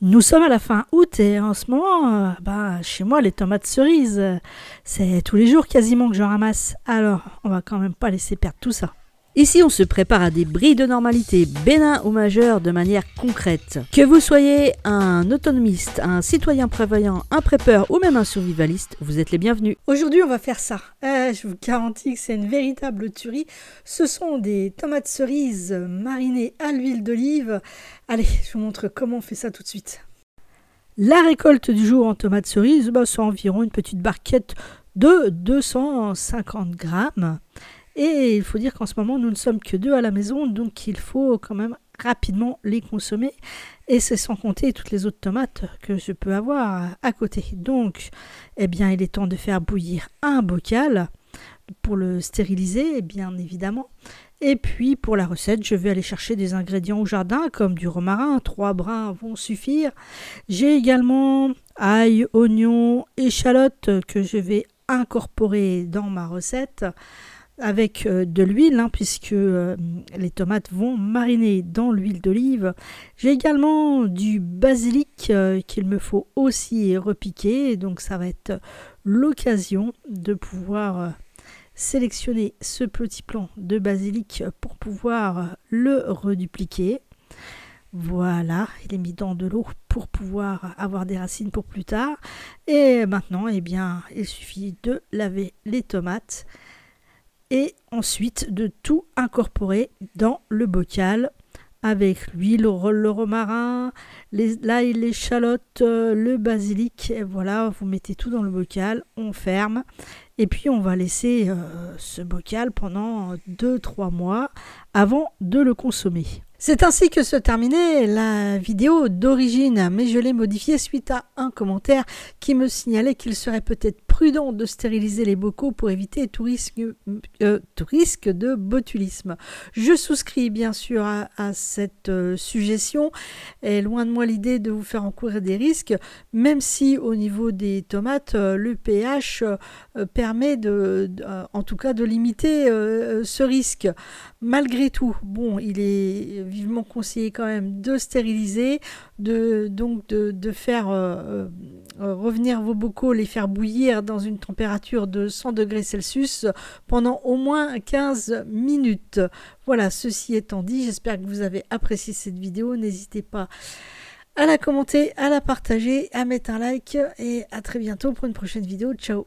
Nous sommes à la fin août et en ce moment, chez moi, les tomates cerises, c'est tous les jours quasiment que j'en ramasse. Alors, on va quand même pas laisser perdre tout ça. Ici, on se prépare à des bris de normalité, bénins ou majeurs, de manière concrète. Que vous soyez un autonomiste, un citoyen prévoyant, un prépeur ou même un survivaliste, vous êtes les bienvenus. Aujourd'hui, on va faire ça. Je vous garantis que c'est une véritable tuerie. Ce sont des tomates cerises marinées à l'huile d'olive. Allez, je vous montre comment on fait ça tout de suite. La récolte du jour en tomates cerises, c'est environ une petite barquette de 250 grammes. Et il faut dire qu'en ce moment, nous ne sommes que 2 à la maison, donc il faut quand même rapidement les consommer. Et c'est sans compter toutes les autres tomates que je peux avoir à côté. Donc, il est temps de faire bouillir un bocal pour le stériliser, bien évidemment. Et puis, pour la recette, je vais aller chercher des ingrédients au jardin, comme du romarin. 3 brins vont suffire. J'ai également ail, oignons, échalotes que je vais incorporer dans ma recette avec de l'huile, puisque les tomates vont mariner dans l'huile d'olive. J'ai également du basilic qu'il me faut aussi repiquer, donc ça va être l'occasion de pouvoir sélectionner ce petit plant de basilic pour pouvoir le redupliquer. Voilà, il est mis dans de l'eau pour pouvoir avoir des racines pour plus tard. Et maintenant, il suffit de laver les tomates et ensuite de tout incorporer dans le bocal avec l'huile, le romarin, l'ail, l'échalote, le basilic. Et voilà, vous mettez tout dans le bocal, on ferme et puis on va laisser ce bocal pendant 2-3 mois avant de le consommer. C'est ainsi que se terminait la vidéo d'origine, mais je l'ai modifiée suite à un commentaire qui me signalait qu'il serait peut-être prudent de stériliser les bocaux pour éviter tout risque de botulisme. Je souscris bien sûr à cette suggestion, et loin de moi l'idée de vous faire encourir des risques, même si au niveau des tomates, le pH permet en tout cas de limiter ce risque. Malgré tout, il est vivement conseillé quand même de stériliser, de faire revenir vos bocaux, les faire bouillir dans une température de 100 degrés Celsius pendant au moins 15 minutes. Voilà, ceci étant dit, j'espère que vous avez apprécié cette vidéo. N'hésitez pas à la commenter, à la partager, à mettre un like et à très bientôt pour une prochaine vidéo. Ciao!